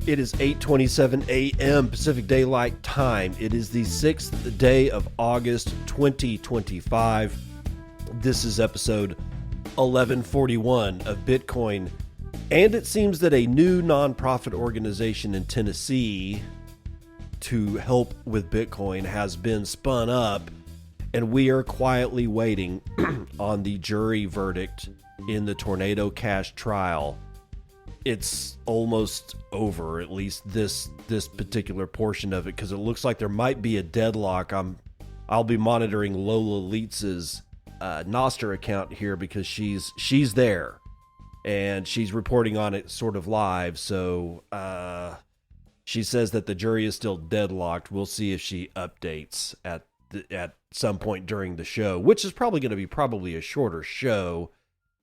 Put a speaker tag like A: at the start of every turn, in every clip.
A: It is 8:27 a.m. Pacific Daylight Time. It is the 6th day of August 2025. This is episode 1141 of Bitcoin. And it seems that a new nonprofit organization in Tennessee to help with Bitcoin has been spun up, and we are quietly waiting on the jury verdict in the Tornado Cash trial. It's almost over, at least this particular portion of it, because it looks like there might be a deadlock. I'll be monitoring Lola Leitz's nostr account here because she's there and she's reporting on it sort of live. So she says that the jury is still deadlocked. We'll see if she updates at some point during the show, which is probably going to be a shorter show.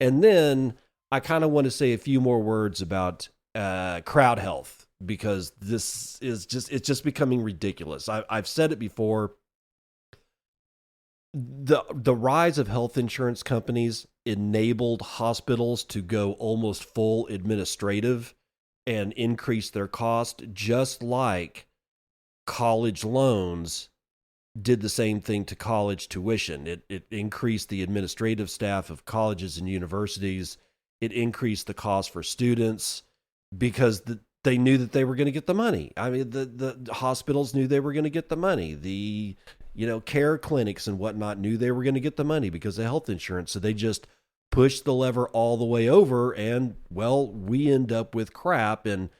A: And then I kind of want to say a few more words about CrowdHealth, because this is just becoming ridiculous. I've said it before. The rise of health insurance companies enabled hospitals to go almost full administrative and increase their cost, just like college loans did the same thing to college tuition. It increased the administrative staff of colleges and universities. It increased the cost for students because they knew that they were going to get the money. I mean, the hospitals knew they were going to get the money. The care clinics and whatnot knew they were going to get the money because of health insurance. So they just pushed the lever all the way over, and well, we end up with crap. And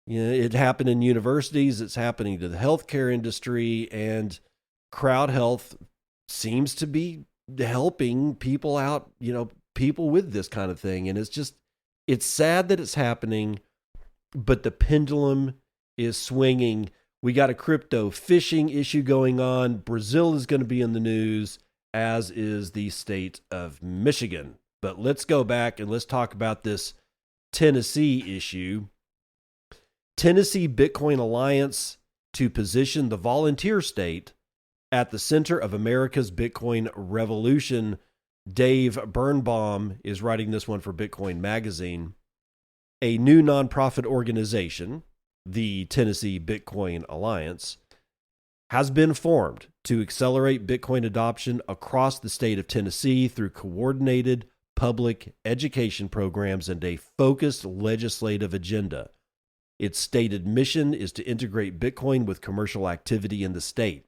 A: it happened in universities. It's happening to the healthcare industry, and CrowdHealth seems to be helping people out. People with this kind of thing. And it's sad that it's happening, but the pendulum is swinging. We got a crypto phishing issue going on. Brazil is going to be in the news, as is the state of Michigan. But let's go back and let's talk about this Tennessee issue. Tennessee Bitcoin Alliance to position the volunteer state at the center of America's Bitcoin revolution. Dave Birnbaum is writing this one for Bitcoin Magazine. A new nonprofit organization, the Tennessee Bitcoin Alliance, has been formed to accelerate Bitcoin adoption across the state of Tennessee through coordinated public education programs and a focused legislative agenda. Its stated mission is to integrate Bitcoin with commercial activity in the state.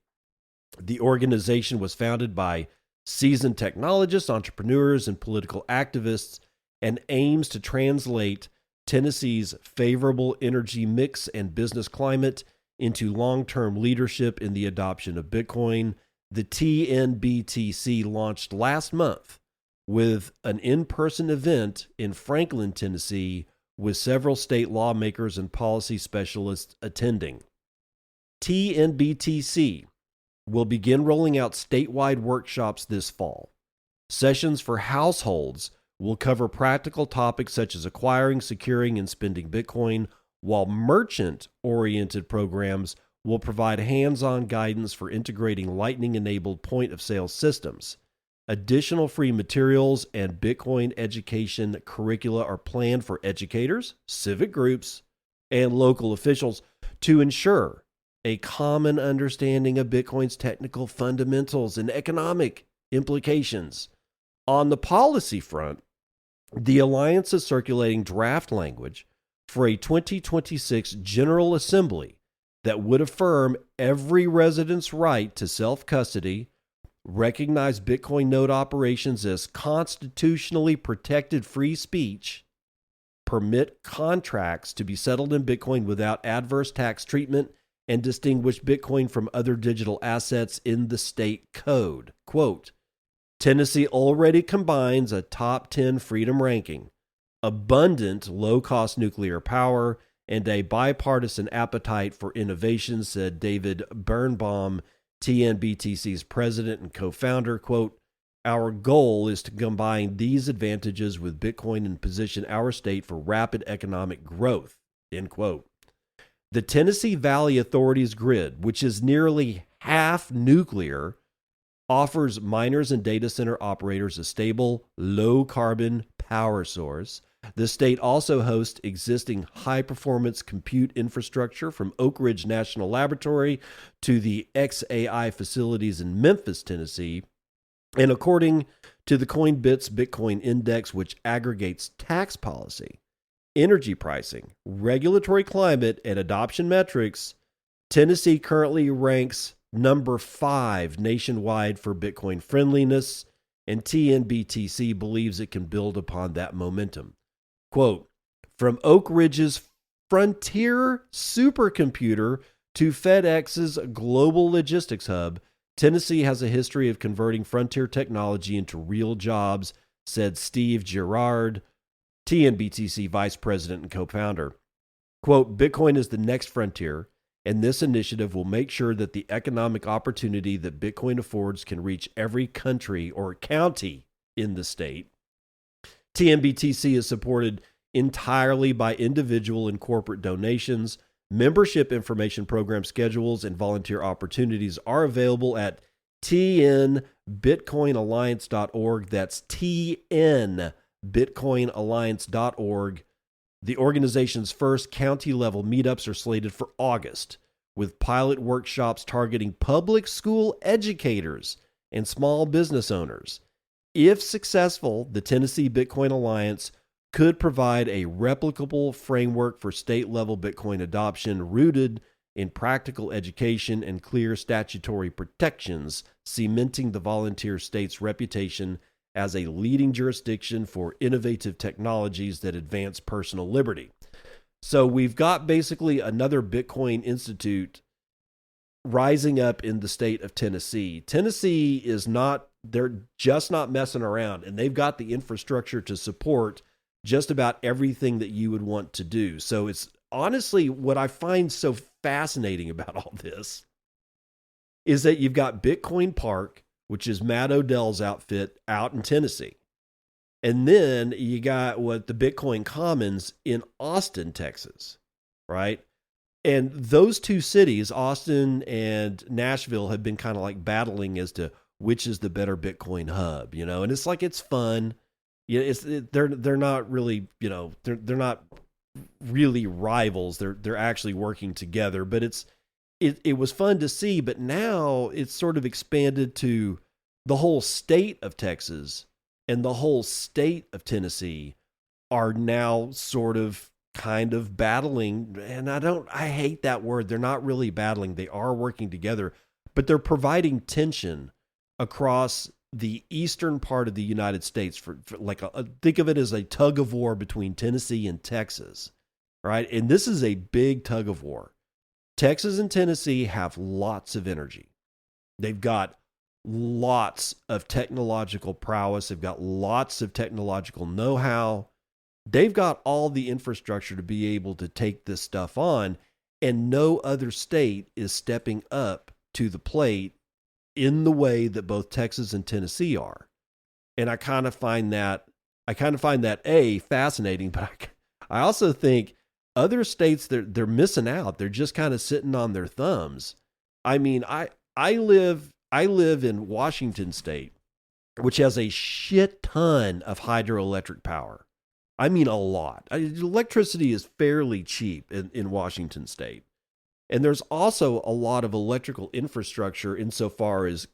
A: The organization was founded by seasoned technologists, entrepreneurs, and political activists, and aims to translate Tennessee's favorable energy mix and business climate into long-term leadership in the adoption of Bitcoin. The TNBTC launched last month with an in-person event in Franklin, Tennessee, with several state lawmakers and policy specialists attending. TNBTC will begin rolling out statewide workshops this fall. Sessions for households will cover practical topics such as acquiring, securing, and spending Bitcoin, while merchant-oriented programs will provide hands-on guidance for integrating Lightning-enabled point-of-sale systems. Additional free materials and Bitcoin education curricula are planned for educators, civic groups, and local officials to ensure a common understanding of Bitcoin's technical fundamentals and economic implications. On the policy front, the Alliance is circulating draft language for a 2026 General Assembly that would affirm every resident's right to self-custody, recognize Bitcoin node operations as constitutionally protected free speech, permit contracts to be settled in Bitcoin without adverse tax treatment, and distinguish Bitcoin from other digital assets in the state code. Quote, Tennessee already combines a top 10 freedom ranking, abundant low-cost nuclear power, and a bipartisan appetite for innovation, said David Birnbaum, TNBTC's president and co-founder. Quote, our goal is to combine these advantages with Bitcoin and position our state for rapid economic growth, end quote. The Tennessee Valley Authority's grid, which is nearly half nuclear, offers miners and data center operators a stable, low-carbon power source The state also hosts existing high-performance compute infrastructure from Oak Ridge National Laboratory to the XAI facilities in Memphis, Tennessee. And according to the Coinbits Bitcoin Index, which aggregates tax policy, energy pricing, regulatory climate, and adoption metrics, Tennessee currently ranks number 5 nationwide for Bitcoin friendliness, and TNBTC believes it can build upon that momentum. Quote, from Oak Ridge's Frontier supercomputer to FedEx's global logistics hub, Tennessee has a history of converting frontier technology into real jobs, said Steve Gerard, TNBTC vice president and co-founder. Quote, Bitcoin is the next frontier, and this initiative will make sure that the economic opportunity that Bitcoin affords can reach every country or county in the state. TNBTC is supported entirely by individual and corporate donations. Membership information program schedules and volunteer opportunities are available at tnbitcoinalliance.org. That's tnbitcoinalliance.org. The organization's first county-level meetups are slated for August, with pilot workshops targeting public school educators and small business owners. If successful, the Tennessee Bitcoin Alliance could provide a replicable framework for state-level Bitcoin adoption rooted in practical education and clear statutory protections, cementing the volunteer state's reputation as a leading jurisdiction for innovative technologies that advance personal liberty. So we've got basically another Bitcoin Institute rising up in the state of Tennessee. Tennessee is not, they're just not messing around, and they've got the infrastructure to support just about everything that you would want to do. So it's honestly what I find so fascinating about all this is that you've got Bitcoin Park, which is Matt Odell's outfit out in Tennessee. And then you got what the Bitcoin Commons in Austin, Texas, right? And those two cities, Austin and Nashville, have been kind of like battling as to which is the better Bitcoin hub, you know? And it's like, it's fun. Yeah, they're not really, you know, they're not really rivals. They're actually working together, but it was fun to see. But now it's sort of expanded to the whole state of Texas and the whole state of Tennessee are now sort of kind of battling. And I hate that word. They're not really battling. They are working together, but they're providing tension across the eastern part of the United States for like think of it as a tug of war between Tennessee and Texas, right? And this is a big tug of war. Texas and Tennessee have lots of energy. They've got lots of technological prowess. They've got lots of technological know-how. They've got all the infrastructure to be able to take this stuff on, and no other state is stepping up to the plate in the way that both Texas and Tennessee are. And I kind of find that fascinating, but I also think other states, they're missing out. They're just kind of sitting on their thumbs. I mean, I live in Washington State, which has a shit ton of hydroelectric power. I mean, a lot. Electricity is fairly cheap in Washington State. And there's also a lot of electrical infrastructure insofar as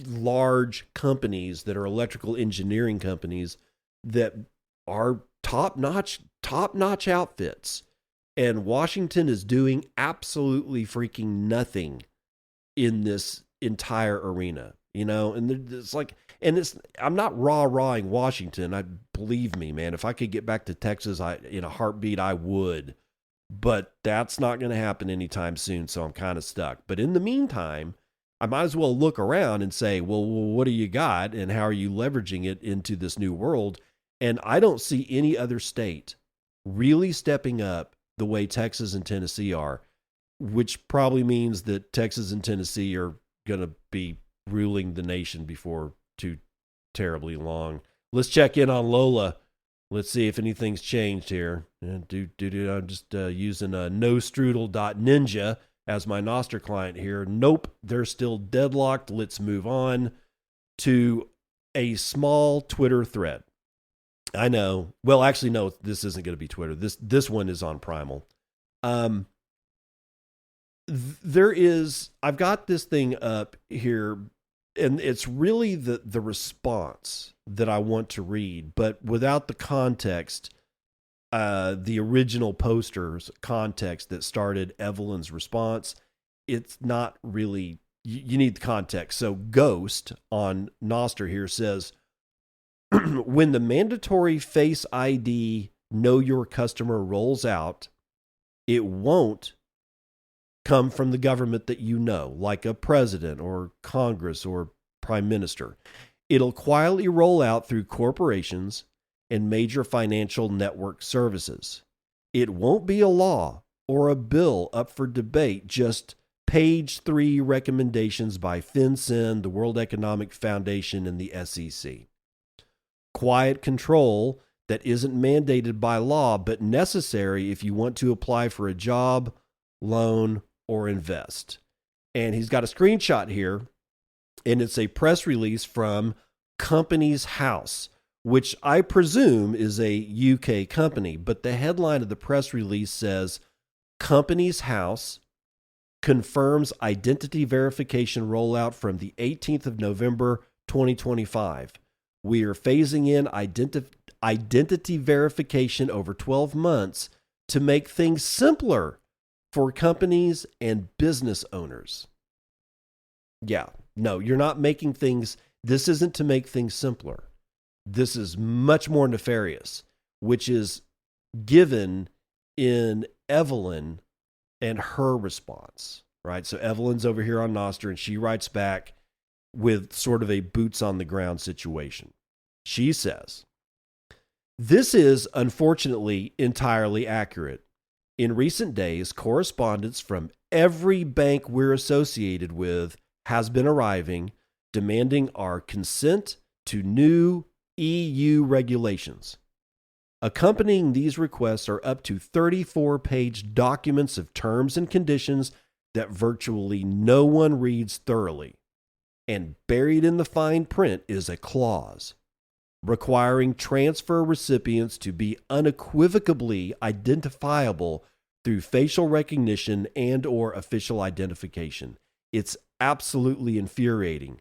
A: large companies that are electrical engineering companies that are top-notch outfits. And Washington is doing absolutely freaking nothing in this entire arena, you know? And it's like, I'm not rah-rahing Washington. Believe me, man, if I could get back to Texas, in a heartbeat, I would. But that's not going to happen anytime soon, so I'm kind of stuck. But in the meantime, I might as well look around and say, well, what do you got, and how are you leveraging it into this new world? And I don't see any other state really stepping up the way Texas and Tennessee are, which probably means that Texas and Tennessee are going to be ruling the nation before too terribly long. Let's check in on Lola. Let's see if anything's changed here. I'm just using nostrudel.ninja as my nostr client here. Nope, they're still deadlocked. Let's move on to a small Twitter thread. I know. Well, actually, no, this isn't going to be Twitter. This one is on Primal. Um, there is. I've got this thing up here, and it's really the response that I want to read, but without the context. The original poster's context that started Evelyn's response. It's not really. You need the context. So Ghost on Nostr here says, when the mandatory Face ID Know Your Customer rolls out, it won't come from the government that you know, like a president or Congress or prime minister. It'll quietly roll out through corporations and major financial network services. It won't be a law or a bill up for debate, just page 3 recommendations by FinCEN, the World Economic Foundation, and the SEC. Quiet control that isn't mandated by law, but necessary if you want to apply for a job, loan, or invest. And he's got a screenshot here, and it's a press release from Companies House, which I presume is a UK company, but the headline of the press release says, Companies House confirms identity verification rollout from the 18th of November, 2025. We are phasing in identity verification over 12 months to make things simpler for companies and business owners. Yeah, no, you're not making things, this isn't to make things simpler. This is much more nefarious, which is given in Evelyn and her response, right? So Evelyn's over here on Nostr, and she writes back with sort of a boots on the ground situation. She says, this is unfortunately entirely accurate. In recent days, correspondence from every bank we're associated with has been arriving, demanding our consent to new EU regulations. Accompanying these requests are up to 34-page documents of terms and conditions that virtually no one reads thoroughly. And buried in the fine print is a clause requiring transfer recipients to be unequivocally identifiable through facial recognition and/or official identification. It's absolutely infuriating,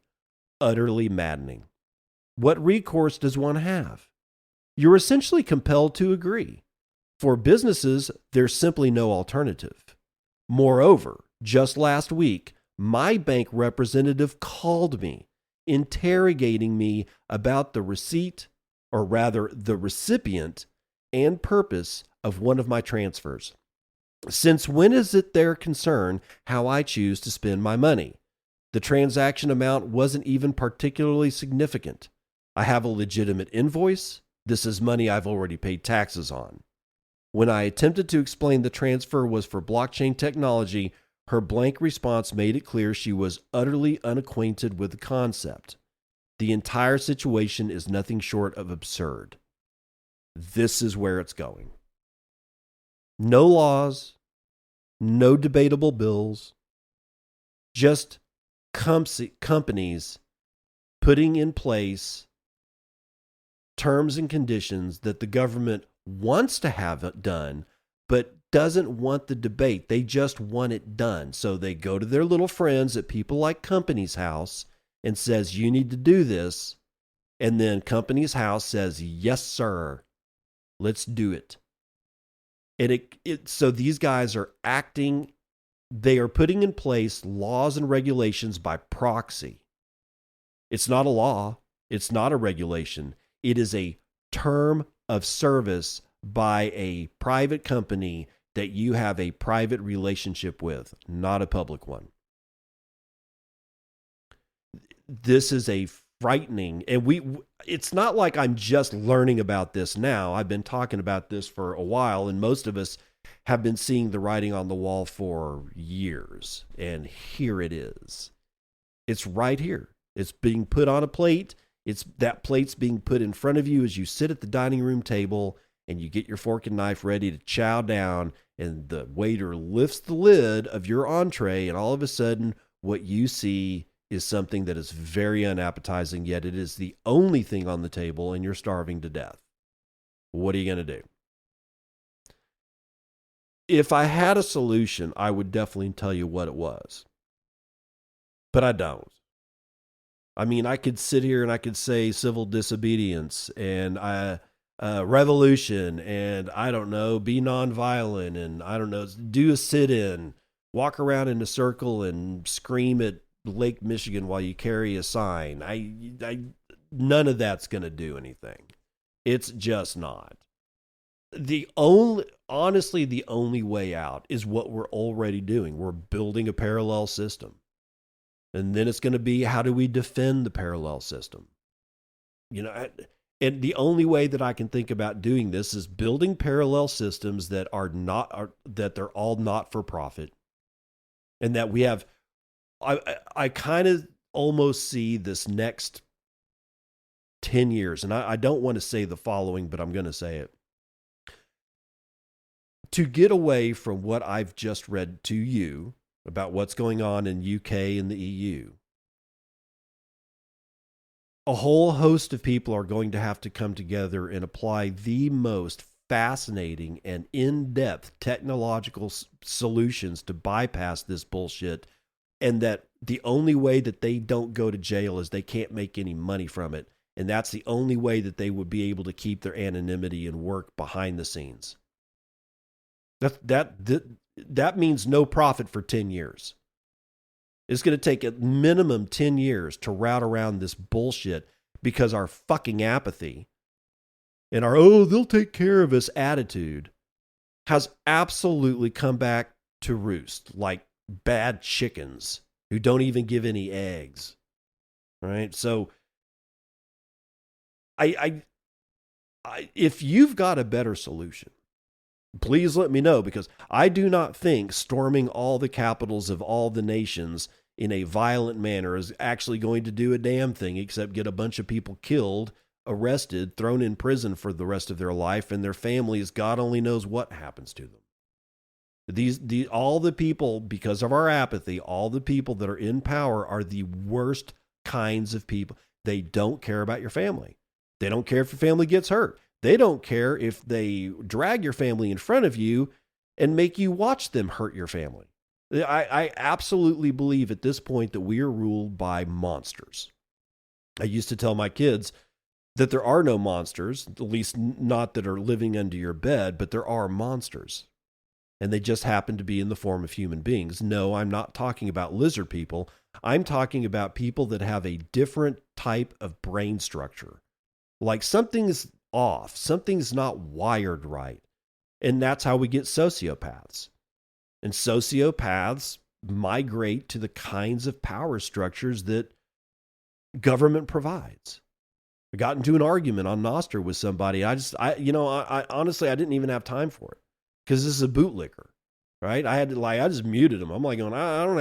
A: utterly maddening. What recourse does one have? You're essentially compelled to agree. For businesses, there's simply no alternative. Moreover, just last week, my bank representative called me, interrogating me about the receipt, or rather the recipient and purpose of one of my transfers. Since when is it their concern how I choose to spend my money? The transaction amount wasn't even particularly significant. I have a legitimate invoice. This is money I've already paid taxes on. When I attempted to explain the transfer was for blockchain technology, her blank response made it clear she was utterly unacquainted with the concept. The entire situation is nothing short of absurd. This is where it's going. No laws, no debatable bills, just companies putting in place terms and conditions that the government wants to have it done, but doesn't want the debate. They just want it done. So they go to their little friends at people like Companies House and says, you need to do this. And then Companies House says, yes, sir, let's do it. And so these guys are acting, they are putting in place laws and regulations by proxy. It's not a law. It's not a regulation. It is a term of service by a private company that you have a private relationship with, not a public one. This is a frightening, and it's not like I'm just learning about this now. I've been talking about this for a while, and most of us have been seeing the writing on the wall for years. And here it is. It's right here. It's being put on a plate. That plate's being put in front of you as you sit at the dining room table and you get your fork and knife ready to chow down, and the waiter lifts the lid of your entree, and all of a sudden what you see is something that is very unappetizing, yet it is the only thing on the table and you're starving to death. What are you going to do? If I had a solution, I would definitely tell you what it was. But I don't. I mean, I could sit here and I could say civil disobedience and revolution and I don't know, be nonviolent and I don't know, do a sit-in, walk around in a circle and scream at Lake Michigan while you carry a sign. None of that's going to do anything. It's just not. Honestly, the only way out is what we're already doing. We're building a parallel system. And then it's going to be, how do we defend the parallel system? And the only way that I can think about doing this is building parallel systems that that they're all not for profit. And that we have, I kind of almost see this next 10 years. And I don't want to say the following, but I'm going to say it. To get away from what I've just read to you about what's going on in UK and the EU, a whole host of people are going to have to come together and apply the most fascinating and in-depth technological solutions to bypass this bullshit, and that the only way that they don't go to jail is they can't make any money from it, and that's the only way that they would be able to keep their anonymity and work behind the scenes. That means no profit for 10 years. It's going to take at minimum 10 years to route around this bullshit because our fucking apathy and our, they'll take care of us attitude has absolutely come back to roost like bad chickens who don't even give any eggs. All right. So if you've got a better solution, please let me know, because I do not think storming all the capitals of all the nations in a violent manner is actually going to do a damn thing except get a bunch of people killed, arrested, thrown in prison for the rest of their life, and their families, God only knows what happens to them. All the people, because of our apathy, all the people that are in power are the worst kinds of people. They don't care about your family. They don't care if your family gets hurt. They don't care if they drag your family in front of you and make you watch them hurt your family. I absolutely believe at this point that we are ruled by monsters. I used to tell my kids that there are no monsters, at least not that are living under your bed, but there are monsters. And they just happen to be in the form of human beings. No, I'm not talking about lizard people. I'm talking about people that have a different type of brain structure. Like something's off. Something's not wired right. And that's how we get sociopaths. And sociopaths migrate to the kinds of power structures that government provides. I got into an argument on Nostr with somebody. I honestly, I didn't even have time for it because this is a bootlicker, right? I just muted him. I'm like going, I don't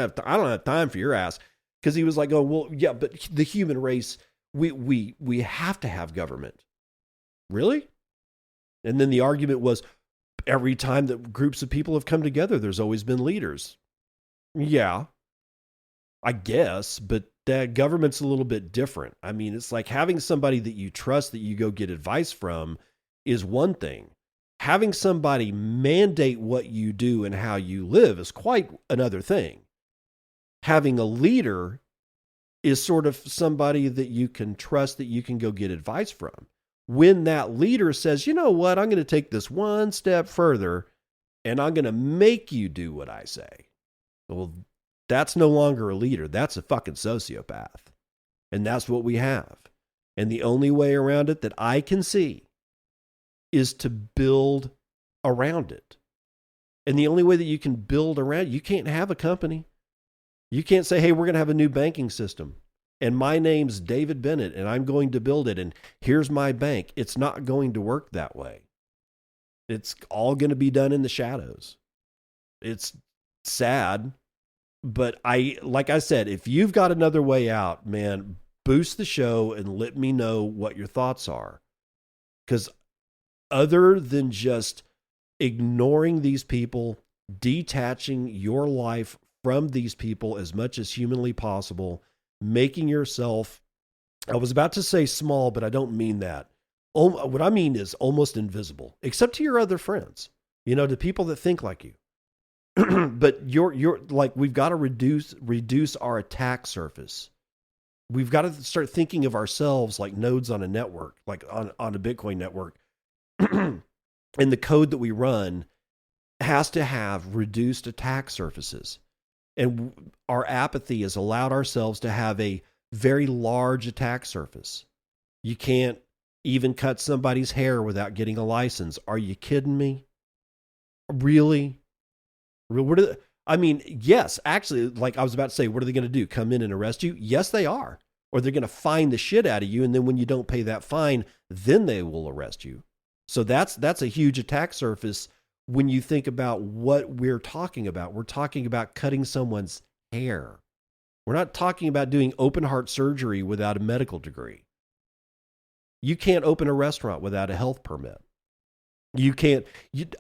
A: have time for your ass. Because he was like, well, yeah, but the human race, we have to have government. Really? And then the argument was, every time that groups of people have come together, there's always been leaders. Yeah, I guess, but that government's a little bit different. I mean, it's like having somebody that you trust that you go get advice from is one thing. Having somebody mandate what you do and how you live is quite another thing. Having a leader is sort of somebody that you can trust, that you can go get advice from. When that leader says, you know what, I'm going to take this one step further and I'm going to make you do what I say. Well, that's no longer a leader. That's a fucking sociopath. And that's what we have. And the only way around it that I can see is to build around it. And the only way that you can build around it, you can't have a company. You can't say, hey, we're going to have a new banking system. And my name's David Bennett, and I'm going to build it, and here's my bank. It's not going to work that way. It's all going to be done in the shadows. It's sad, but like I said, if you've got another way out, man, boost the show and let me know what your thoughts are. Because other than just ignoring these people, detaching your life from these people as much as humanly possible, making yourself, I was about to say small, but I don't mean that. what I mean is almost invisible, except to your other friends, to people that think like you. But you're like, we've got to reduce our attack surface. We've got to start thinking of ourselves like nodes on a network, like on a Bitcoin network. And the code that we run has to have reduced attack surfaces. And our apathy has allowed ourselves to have a very large attack surface. You can't even cut somebody's hair without getting a license. Are you kidding me? Really? Yes, actually, like I was about to say, what are they going to do? Come in and arrest you? Yes, they are. Or they're going to fine the shit out of you. And then when you don't pay that fine, then they will arrest you. So that's a huge attack surface when you think about what we're talking about. We're talking about cutting someone's hair. We're not talking about doing open heart surgery without a medical degree. You can't open a restaurant without a health permit.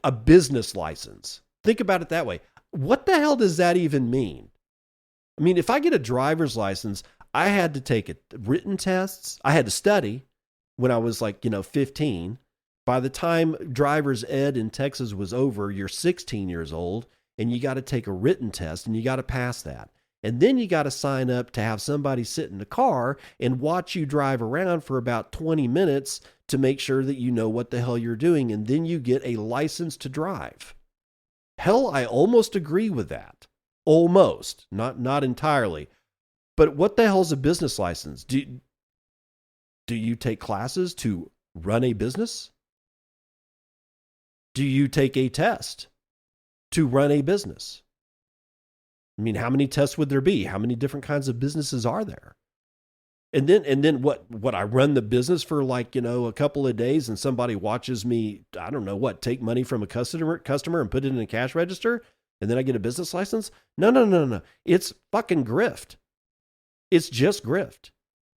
A: A business license. Think about it that way. What the hell does that even mean? I mean, if I get a driver's license, I had to take written tests. I had to study when I was 15. By the time driver's ed in Texas was over, you're 16 years old and you got to take a written test and you got to pass that. And then you got to sign up to have somebody sit in the car and watch you drive around for about 20 minutes to make sure that you know what the hell you're doing. And then you get a license to drive. Hell, I almost agree with that. Almost, not entirely. But what the hell's a business license? Do you take classes to run a business? Do you take a test to run a business? I mean, how many tests would there be? How many different kinds of businesses are there? And then what I run the business for a couple of days and somebody watches me, I don't know what, take money from a customer and put it in a cash register and then I get a business license? No. It's fucking grift. It's just grift.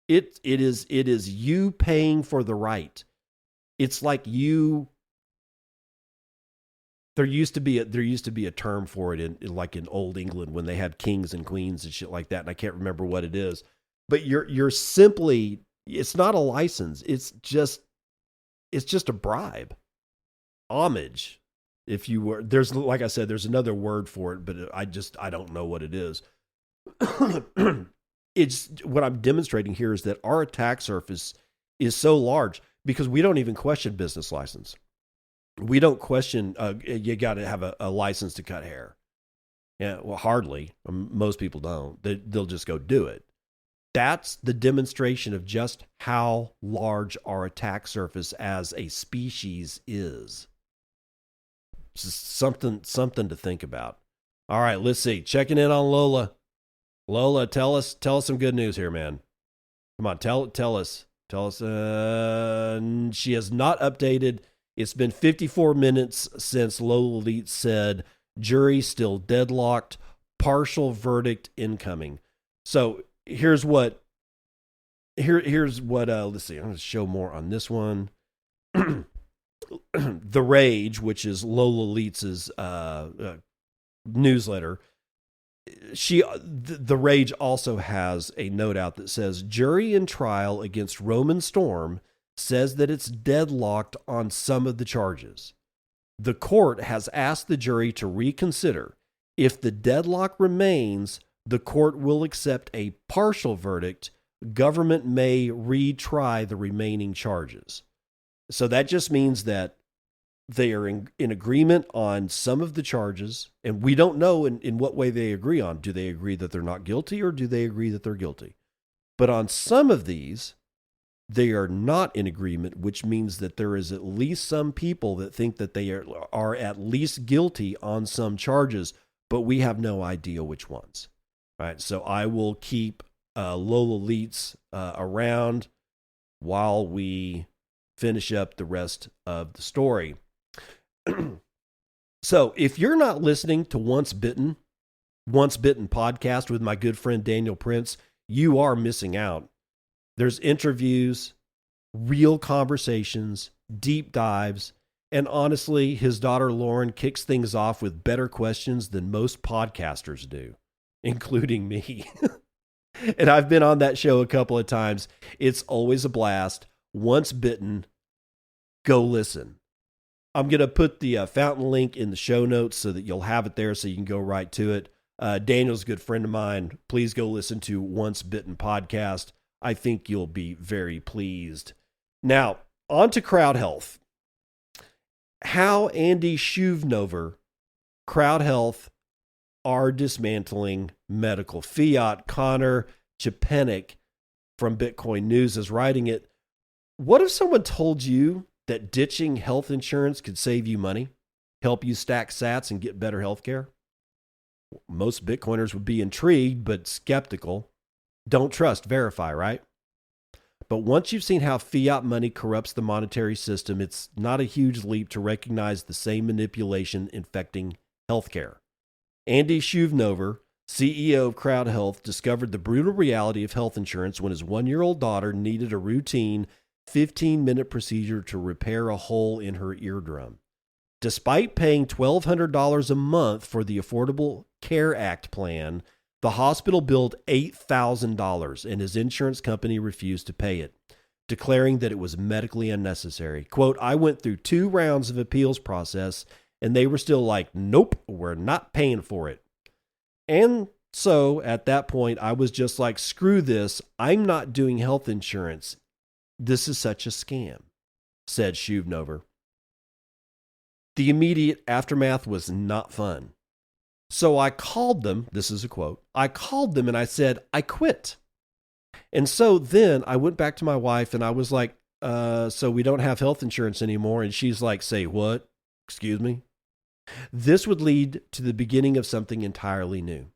A: It is you paying for the right. It's like there used to be a term for it in old England when they had kings and queens and shit like that, and I can't remember what it is. But you're simply, it's not a license. It's just a bribe. Homage. If you were, like I said, there's another word for it, but I don't know what it is. It's what I'm demonstrating here is that our attack surface is so large because we don't even question business license. We don't question, you got to have a license to cut hair. Yeah, well, hardly. Most people don't. They'll just go do it. That's the demonstration of just how large our attack surface as a species is. Something to think about. All right, let's see. Checking in on Lola. Lola, tell us some good news here, man. Come on, tell us. She has not updated. It's been 54 minutes since Lola Elite said jury still deadlocked, partial verdict incoming. So here's what let's see. I'm going to show more on this one. The Rage, which is Lola Elite's newsletter. The Rage also has a note out that says jury in trial against Roman Storm says that it's deadlocked on some of the charges. The court has asked the jury to reconsider. If the deadlock remains, the court will accept a partial verdict. Government may retry the remaining charges. So that just means that they are in agreement on some of the charges, and we don't know in what way they agree on. Do they agree that they're not guilty, or do they agree that they're guilty? But on some of these, they are not in agreement, which means that there is at least some people that think that they are at least guilty on some charges, but we have no idea which ones. All right, so I will keep Lola Elites around while we finish up the rest of the story. So if you're not listening to Once Bitten podcast with my good friend Daniel Prince, you are missing out. There's interviews, real conversations, deep dives, and honestly, his daughter Lauren kicks things off with better questions than most podcasters do, including me. And I've been on that show a couple of times. It's always a blast. Once Bitten, go listen. I'm going to put the fountain link in the show notes so that you'll have it there so you can go right to it. Daniel's a good friend of mine. Please go listen to Once Bitten podcast. I think you'll be very pleased. Now, on to CrowdHealth. How Andy Shuvnover, CrowdHealth, are dismantling medical fiat. Connor Chepenik from Bitcoin News is writing it. What if someone told you that ditching health insurance could save you money, help you stack sats and get better health care? Most Bitcoiners would be intrigued, but skeptical. Don't trust, verify, right? But once you've seen how fiat money corrupts the monetary system, it's not a huge leap to recognize the same manipulation infecting healthcare. Andy Shuvnover, CEO of CrowdHealth, discovered the brutal reality of health insurance when his 1-year-old daughter needed a routine 15-minute procedure to repair a hole in her eardrum. Despite paying $1,200 a month for the Affordable Care Act plan, the hospital billed $8,000 and his insurance company refused to pay it, declaring that it was medically unnecessary. Quote, I went through 2 rounds of appeals process and they were still like, nope, we're not paying for it. And so at that point, I was just like, screw this. I'm not doing health insurance. This is such a scam, said Shuvnover. The immediate aftermath was not fun. So I called them, this is a quote, I called them and I said, I quit. And so then I went back to my wife and I was like, so we don't have health insurance anymore. And she's like, say what? Excuse me? This would lead to the beginning of something entirely new.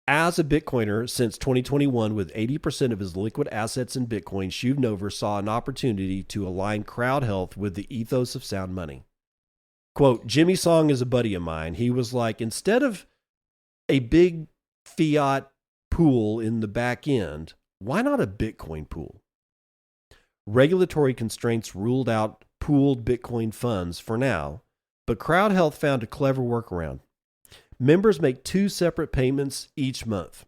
A: As a Bitcoiner since 2021 with 80% of his liquid assets in Bitcoin, Shuvnover saw an opportunity to align CrowdHealth with the ethos of sound money. Quote, Jimmy Song is a buddy of mine. He was like, instead of a big fiat pool in the back end, why not a Bitcoin pool? Regulatory constraints ruled out pooled Bitcoin funds for now, but CrowdHealth found a clever workaround. Members make 2 separate payments each month.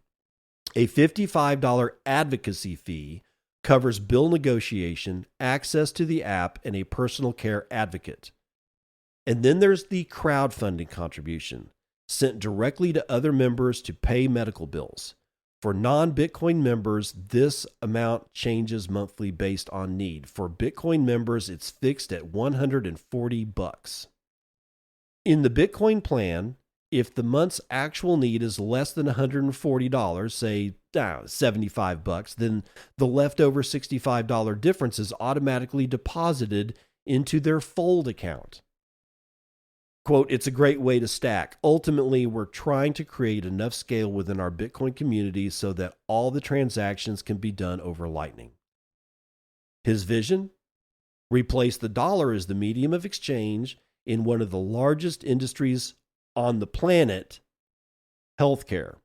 A: A $55 advocacy fee covers bill negotiation, access to the app, and a personal care advocate. And then there's the crowdfunding contribution, sent directly to other members to pay medical bills. For non-Bitcoin members, this amount changes monthly based on need. For Bitcoin members, it's fixed at $140. In the Bitcoin plan, if the month's actual need is less than $140, say $75, then the leftover $65 difference is automatically deposited into their Fold account. Quote, it's a great way to stack. Ultimately, we're trying to create enough scale within our Bitcoin community so that all the transactions can be done over Lightning. His vision? Replace the dollar as the medium of exchange in one of the largest industries on the planet, healthcare.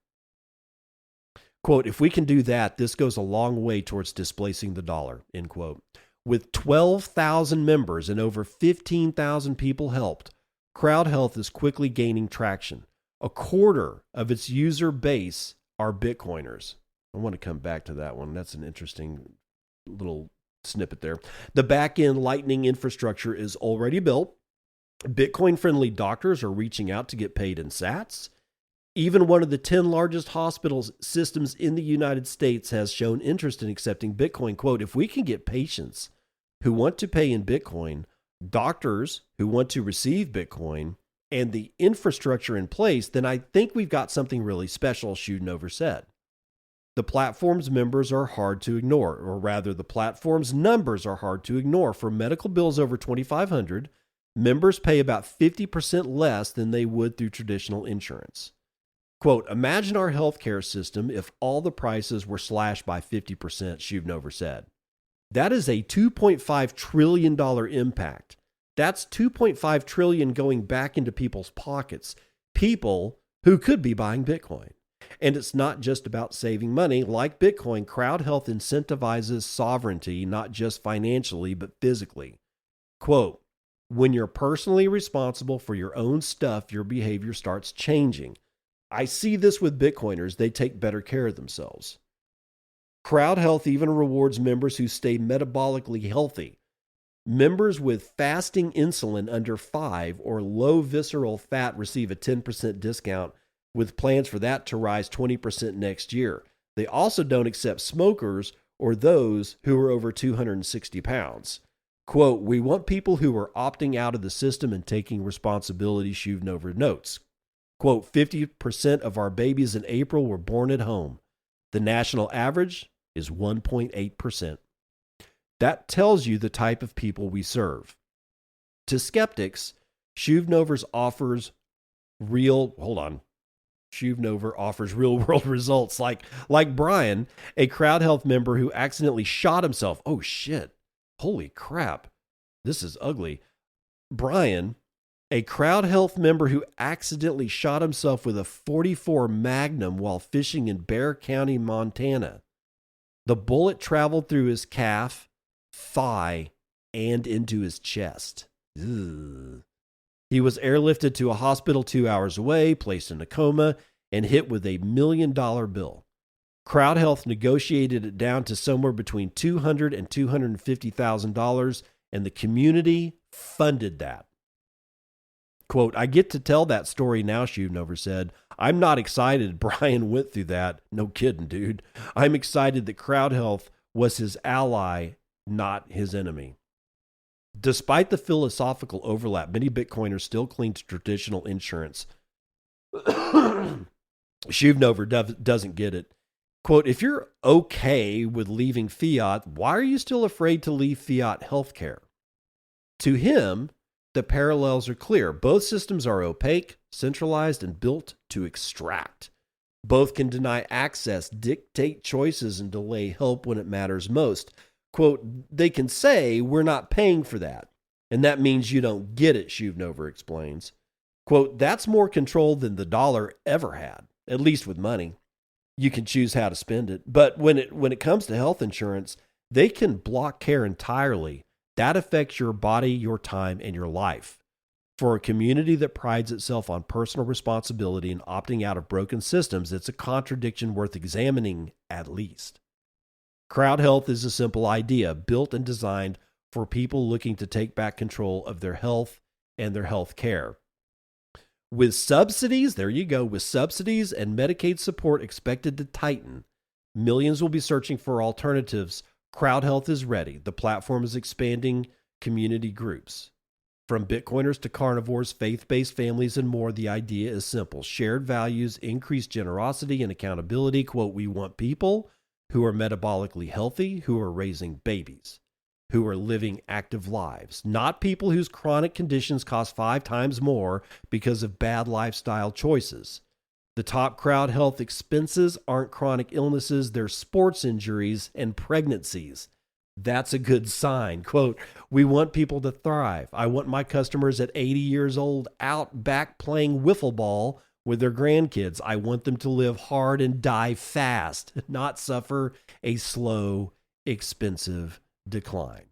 A: Quote, if we can do that, this goes a long way towards displacing the dollar, end quote. With 12,000 members and over 15,000 people helped, CrowdHealth is quickly gaining traction. A quarter of its user base are Bitcoiners. I want to come back to that one. That's an interesting little snippet there. The back-end Lightning infrastructure is already built. Bitcoin-friendly doctors are reaching out to get paid in sats. Even one of the 10 largest hospital systems in the United States has shown interest in accepting Bitcoin. Quote, if we can get patients who want to pay in Bitcoin, doctors who want to receive Bitcoin, and the infrastructure in place, then I think we've got something really special, Shuvnover said. The platform's members are hard to ignore, or rather, the platform's numbers are hard to ignore. For medical bills over $2,500, members pay about 50% less than they would through traditional insurance. Quote, imagine our healthcare system if all the prices were slashed by 50%, Shuvnover said. That is a $2.5 trillion impact. That's $2.5 trillion going back into people's pockets, people who could be buying Bitcoin. And it's not just about saving money. Like Bitcoin, CrowdHealth incentivizes sovereignty, not just financially, but physically. Quote, when you're personally responsible for your own stuff, your behavior starts changing. I see this with Bitcoiners. They take better care of themselves. CrowdHealth even rewards members who stay metabolically healthy. Members with fasting insulin under 5 or low visceral fat receive a 10% discount, with plans for that to rise 20% next year. They also don't accept smokers or those who are over 260 pounds. Quote, we want people who are opting out of the system and taking responsibility, Shuvnover notes. Quote, 50% of our babies in April were born at home. The national average is 1.8%. That tells you the type of people we serve. To skeptics, Shuvnover offers real world results like Brian, a CrowdHealth member who accidentally shot himself. Oh shit. Holy crap. This is ugly. Brian, a CrowdHealth member who accidentally shot himself with a .44 Magnum while fishing in Bexar County, Montana. The bullet traveled through his calf, thigh, and into his chest. Ugh. He was airlifted to a hospital 2 hours away, placed in a coma, and hit with a $1 million bill. CrowdHealth negotiated it down to somewhere between $200,000 and $250,000, and the community funded that. Quote, I get to tell that story now, Shuvnover said. I'm not excited Brian went through that. No kidding, dude. I'm excited that CrowdHealth was his ally, not his enemy. Despite the philosophical overlap, many Bitcoiners still cling to traditional insurance. Shuvnover doesn't get it. Quote, if you're okay with leaving fiat, why are you still afraid to leave fiat healthcare? To him, the parallels are clear. Both systems are opaque, centralized, and built to extract. Both can deny access, dictate choices, and delay help when it matters most. Quote, they can say, we're not paying for that. And that means you don't get it, Shuvnover explains. Quote, that's more control than the dollar ever had, at least with money. You can choose how to spend it. But when it comes to health insurance, they can block care entirely. That affects your body, your time, and your life. For a community that prides itself on personal responsibility and opting out of broken systems, it's a contradiction worth examining at least. CrowdHealth is a simple idea built and designed for people looking to take back control of their health and their health care. With subsidies, there you go, with subsidies and Medicaid support expected to tighten, millions will be searching for alternatives. CrowdHealth is ready. The platform is expanding community groups. From Bitcoiners to carnivores, faith-based families, and more, the idea is simple. Shared values, increased generosity, and accountability. Quote, we want people who are metabolically healthy, who are raising babies, who are living active lives, not people whose chronic conditions cost 5 times more because of bad lifestyle choices. The top CrowdHealth expenses aren't chronic illnesses, they're sports injuries and pregnancies. That's a good sign. Quote, we want people to thrive. I want my customers at 80 years old out back playing wiffle ball with their grandkids. I want them to live hard and die fast, not suffer a slow, expensive decline.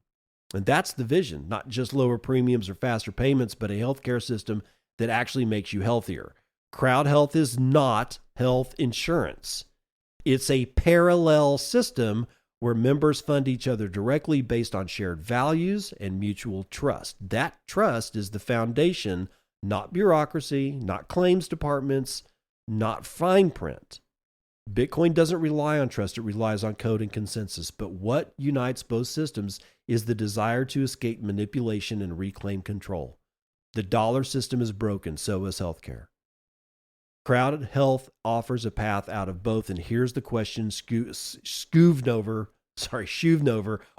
A: And that's the vision, not just lower premiums or faster payments, but a healthcare system that actually makes you healthier. CrowdHealth is not health insurance. It's a parallel system where members fund each other directly based on shared values and mutual trust. That trust is the foundation, not bureaucracy, not claims departments, not fine print. Bitcoin doesn't rely on trust, it relies on code and consensus. But what unites both systems is the desire to escape manipulation and reclaim control. The dollar system is broken, so is healthcare. CrowdHealth offers a path out of both, and here's the question Shuvnover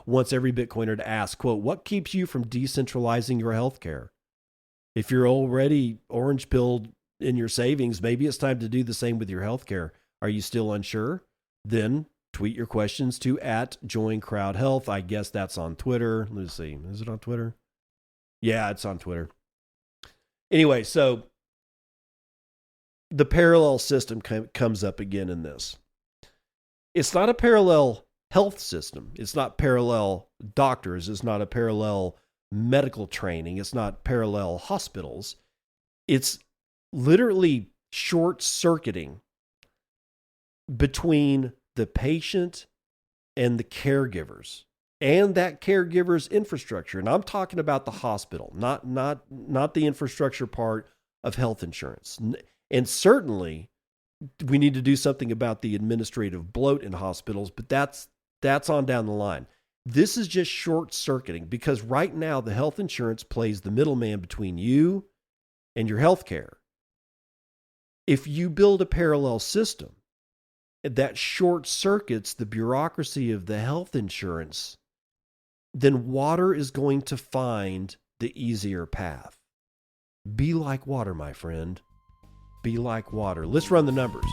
A: wants every Bitcoiner to ask, quote, what keeps you from decentralizing your healthcare? If you're already orange-pilled in your savings, maybe it's time to do the same with your healthcare. Are you still unsure? Then tweet your questions to @JoinCrowdHealth. I guess that's on Twitter. Let's see. Is it on Twitter? Yeah, it's on Twitter. Anyway, so the parallel system comes up again in this. It's not a parallel health system. It's not parallel doctors. It's not a parallel medical training. It's not parallel hospitals. It's literally short-circuiting between the patient and the caregivers. and that caregiver's infrastructure. And I'm talking about the hospital, not the infrastructure part of health insurance. And certainly we need to do something about the administrative bloat in hospitals, but that's on down the line. This is just short circuiting because right now the health insurance plays the middleman between you and your health care. If you build a parallel system that short circuits the bureaucracy of the health insurance, then water is going to find the easier path. Be like water, my friend. Be like water. Let's run the numbers.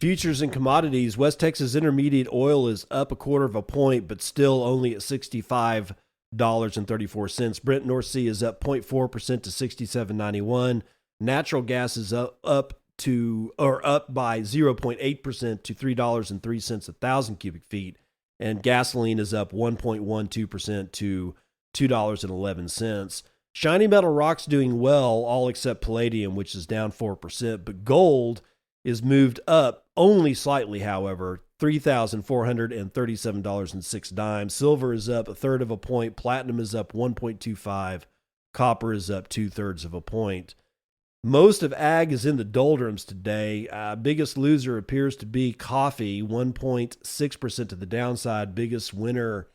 A: Futures and commodities. West Texas Intermediate oil is up 1/4 point, but still only at $65.34. Brent North Sea is up 0.4% to $67.91. Natural gas is up by 0.8% to $3.03 a thousand cubic feet, and gasoline is up 1.12% to $2.11. Shiny metal rocks doing well, all except palladium, which is down 4%, but gold is moved up only slightly, however, $3,437.06. Silver is up 1/3 point. Platinum is up 1.25. Copper is up 2/3 point. Most of ag is in the doldrums today. Biggest loser appears to be coffee, 1.6% to the downside. Biggest winner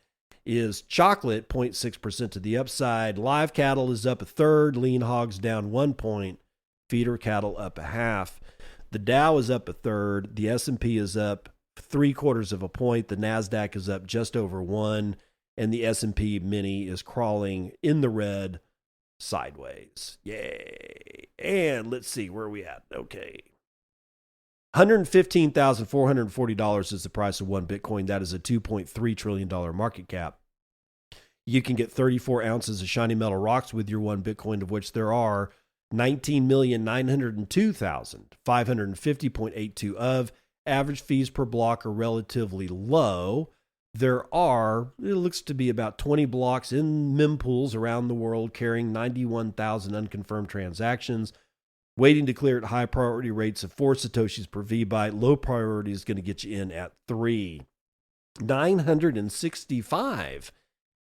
A: is chocolate, 0.6% to the upside. Live cattle is up 1/3. Lean hogs down 1 point. Feeder cattle up 1/2. The Dow is up 1/3. The S&P is up 0.75 point. The NASDAQ is up just over 1. And the S&P mini is crawling in the red sideways. Yay. And let's see, where are we at? Okay. $115,440 is the price of one Bitcoin. That is a $2.3 trillion market cap. You can get 34 ounces of shiny metal rocks with your one Bitcoin, of which there are 19,902,550.82 of. Average fees per block are relatively low. There are, it looks to be about 20 blocks in mempools around the world carrying 91,000 unconfirmed transactions, waiting to clear at high priority rates of 4 Satoshis per VByte. Low priority is going to get you in at 3. 965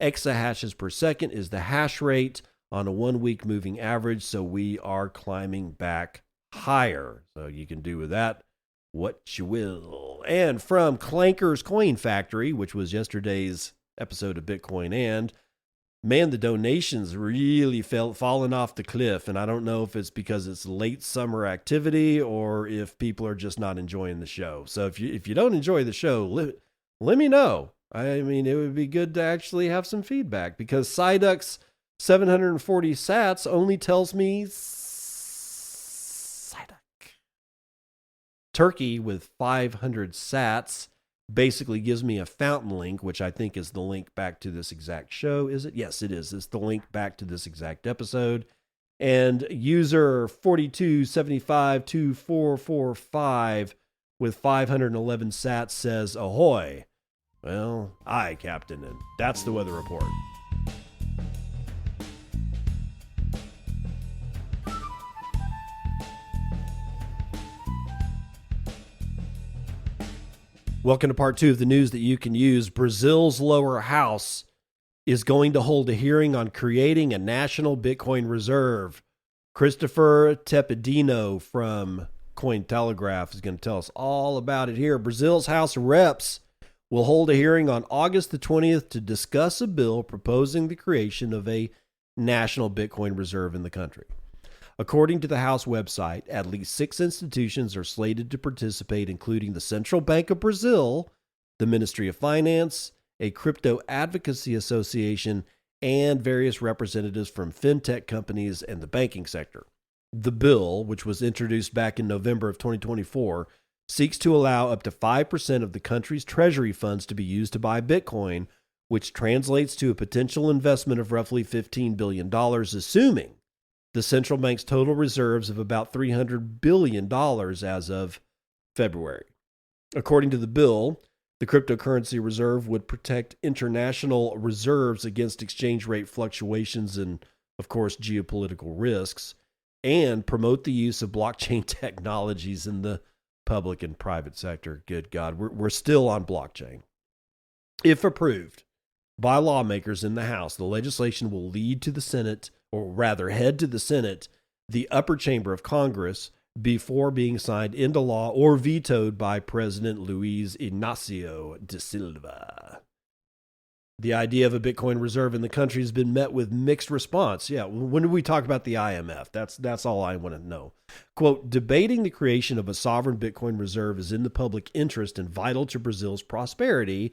A: exahashes per second is the hash rate on a 1-week moving average, so we are climbing back higher. So you can do with that what you will. And from Clanker's Coin Factory, which was yesterday's episode of Bitcoin, and man, the donations really falling off the cliff, and I don't know if it's because it's late summer activity or if people are just not enjoying the show. So if you don't enjoy the show, let me know. I mean, it would be good to actually have some feedback, because Psyduck's 740 sats only tells me Psyduck. Turkey with 500 sats basically gives me a fountain link, which I think is the link back to this exact show. Is it? Yes, it is. It's the link back to this exact episode. And user 42752445 with 511 sats says, ahoy. Well, aye, Captain, and that's the weather report. Welcome to part 2 of the news that you can use. Brazil's lower house is going to hold a hearing on creating a national Bitcoin reserve. Christopher Tepedino from Cointelegraph is going to tell us all about it here. Brazil's House of Reps will hold a hearing on August the 20th to discuss a bill proposing the creation of a national Bitcoin reserve in the country. According to the House website, at least 6 institutions are slated to participate, including the Central Bank of Brazil, the Ministry of Finance, a crypto advocacy association, and various representatives from fintech companies and the banking sector. The bill, which was introduced back in November of 2024, seeks to allow up to 5% of the country's treasury funds to be used to buy Bitcoin, which translates to a potential investment of roughly $15 billion, assuming the central bank's total reserves of about $300 billion as of February. According to the bill, the cryptocurrency reserve would protect international reserves against exchange rate fluctuations and of course, geopolitical risks, and promote the use of blockchain technologies in the public and private sector. Good God, we're still on blockchain. If approved by lawmakers in the House, the legislation will lead to the Senate, or rather head to the Senate, the upper chamber of Congress, before being signed into law or vetoed by President Luiz Inácio da Silva. The idea of a Bitcoin reserve in the country has been met with mixed response. Yeah, when did we talk about the IMF? That's all I want to know. Quote, debating the creation of a sovereign Bitcoin reserve is in the public interest and vital to Brazil's prosperity,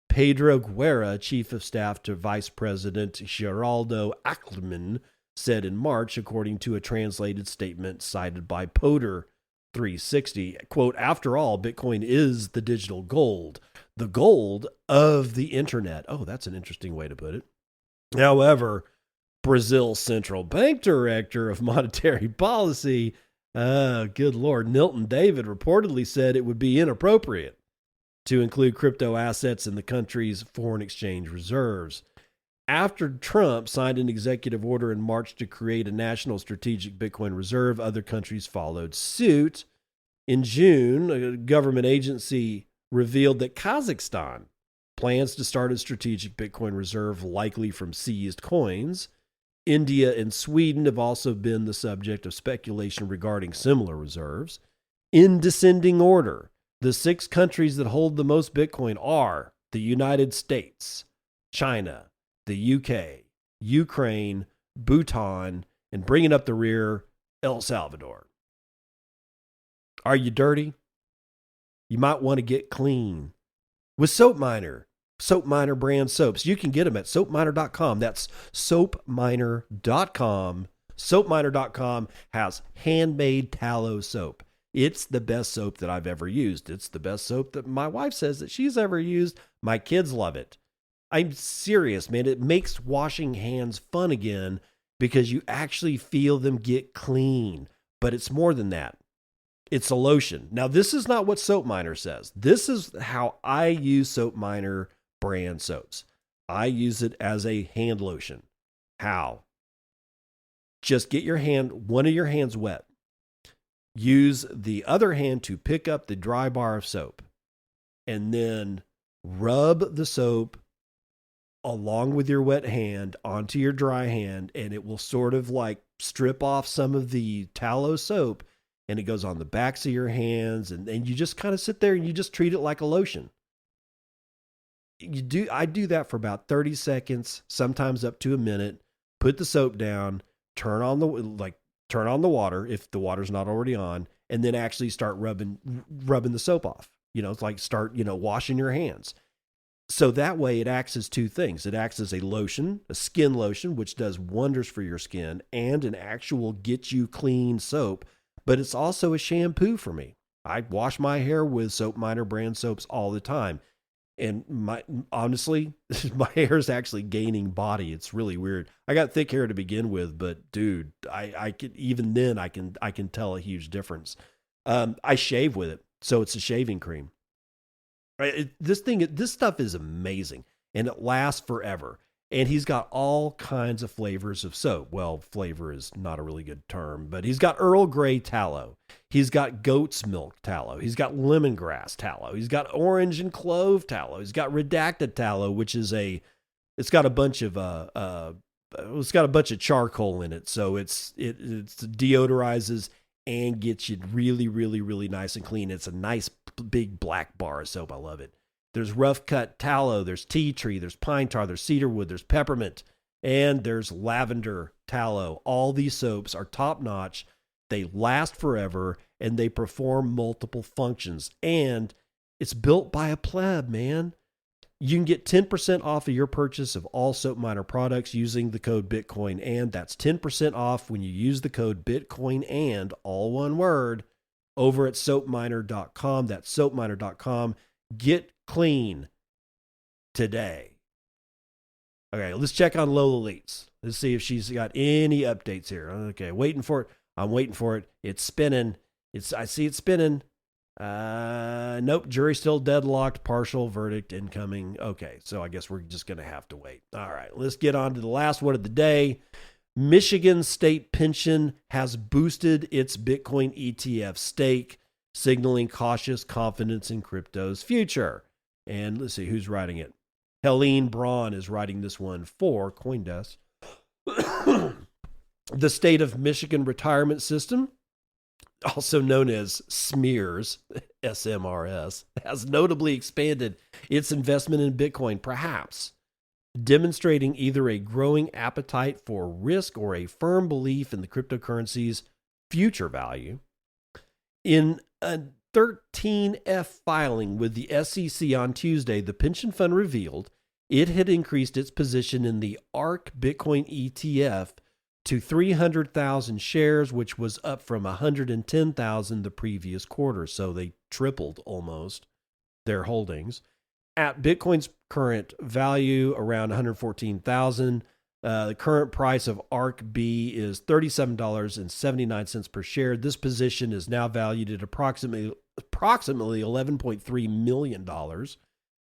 A: Pedro Guerra, chief of staff to Vice President Geraldo Alckmin, said in March, according to a translated statement cited by Poder 360. Quote, after all, Bitcoin is the digital gold, the gold of the internet. Oh, that's an interesting way to put it. However, Brazil's central bank director of monetary policy, good Lord, Nilton David, reportedly said it would be inappropriate to include crypto assets in the country's foreign exchange reserves. After Trump signed an executive order in March to create a national strategic Bitcoin reserve, other countries followed suit. In June, a government agency revealed that Kazakhstan plans to start a strategic Bitcoin reserve, likely from seized coins. India and Sweden have also been the subject of speculation regarding similar reserves. In descending order, the 6 countries that hold the most Bitcoin are the United States, China, the UK, Ukraine, Bhutan, and bringing up the rear, El Salvador. Are you dirty? You might want to get clean with SoapMiner. SoapMiner brand soaps. You can get them at SoapMiner.com. That's SoapMiner.com. SoapMiner.com has handmade tallow soap. It's the best soap that I've ever used. It's the best soap that my wife says that she's ever used. My kids love it. I'm serious, man. It makes washing hands fun again because you actually feel them get clean. But it's more than that. It's a lotion. Now, this is not what SoapMiner says. This is how I use SoapMiner brand soaps. I use it as a hand lotion. How? Just get one of your hands wet. Use the other hand to pick up the dry bar of soap. And then rub the soap along with your wet hand onto your dry hand. And it will sort of like strip off some of the tallow soap. And it goes on the backs of your hands, and you just kind of sit there and you just treat it like a lotion. I do that for about 30 seconds, sometimes up to a minute. Put the soap down, turn on the water if the water's not already on, and then actually start rubbing the soap off. It's like start washing your hands. So that way it acts as 2 things. It acts as a lotion, a skin lotion, which does wonders for your skin, and an actual get you clean soap. But it's also a shampoo for me. I wash my hair with SoapMiner brand soaps all the time. And honestly, my hair is actually gaining body. It's really weird. I got thick hair to begin with, but dude, I can, even then I can tell a huge difference. I shave with it. So it's a shaving cream. This stuff is amazing and it lasts forever. And he's got all kinds of flavors of soap. Well, flavor is not a really good term, but he's got Earl Grey tallow. He's got goat's milk tallow. He's got lemongrass tallow. He's got orange and clove tallow. He's got redacted tallow, which is it's got a bunch of charcoal in it. So it deodorizes and gets you really, really, really nice and clean. It's a nice big black bar of soap. I love it. There's rough cut tallow, there's tea tree, there's pine tar, there's cedar wood, there's peppermint, and there's lavender tallow. All these soaps are top notch. They last forever and they perform multiple functions. And it's built by a pleb, man. You can get 10% off of your purchase of all SoapMiner products using the code Bitcoin. And that's 10% off when you use the code Bitcoin and all one word over at SoapMiner.com. That's SoapMiner.com. Get clean today. Okay, let's check on Lola Leets. Let's see if she's got any updates here. Okay, waiting for it. I'm waiting for it. It's spinning. I see it spinning. Nope, jury still deadlocked. Partial verdict incoming. Okay, so I guess we're just going to have to wait. All right, let's get on to the last one of the day. Michigan State Pension has boosted its Bitcoin ETF stake, signaling cautious confidence in crypto's future. And let's see who's writing it. Helene Braun is writing this one for CoinDesk. The State of Michigan Retirement System, also known as SMERS, SMRS, has notably expanded its investment in Bitcoin, perhaps demonstrating either a growing appetite for risk or a firm belief in the cryptocurrency's future value. In a 13F filing with the SEC on Tuesday, the pension fund revealed it had increased its position in the ARK Bitcoin ETF to 300,000 shares, which was up from 110,000 the previous quarter. So they tripled almost their holdings. At Bitcoin's current value, around 114,000, the current price of ARK B is $37.79 per share. This position is now valued at approximately $11.3 million.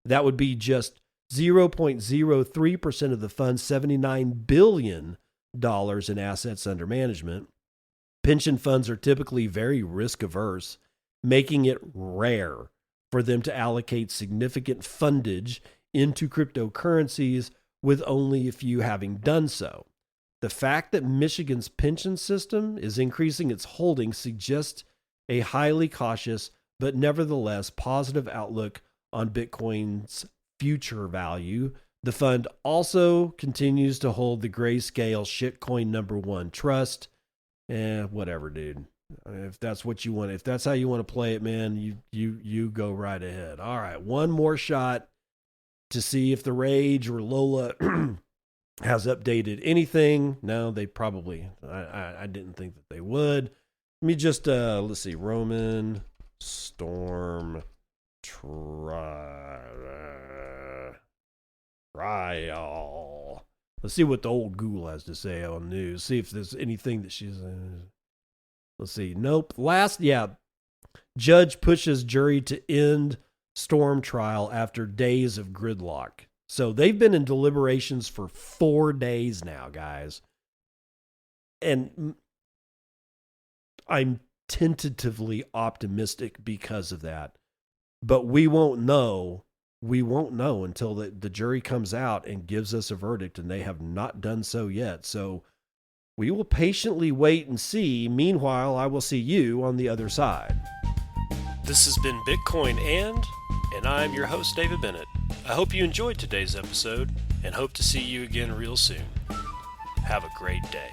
A: That would be just 0.03% of the fund's $79 billion in assets under management. Pension funds are typically very risk averse, making it rare for them to allocate significant fundage into cryptocurrencies, with only a few having done so. The fact that Michigan's pension system is increasing its holdings suggests a highly cautious but nevertheless positive outlook on Bitcoin's future value. The fund also continues to hold the Grayscale Shitcoin #1 trust. Whatever, dude. If that's what you want, if that's how you want to play it, man, you go right ahead. All right, one more shot to see if the Rage or Lola has updated anything. No, they probably, I didn't think that they would. Let me just, let's see, Roman Storm Trial. Let's see what the old Google has to say on news. See if there's anything that she's... let's see. Nope. Judge pushes jury to end Storm trial after days of gridlock. So they've been in deliberations for 4 days now, guys. And I'm tentatively optimistic because of that. But we won't know. We won't know until the jury comes out and gives us a verdict, and they have not done so yet. So we will patiently wait and see. Meanwhile, I will see you on the other side. This has been Bitcoin and I'm your host, David Bennett. I hope you enjoyed today's episode and hope to see you again real soon. Have a great day.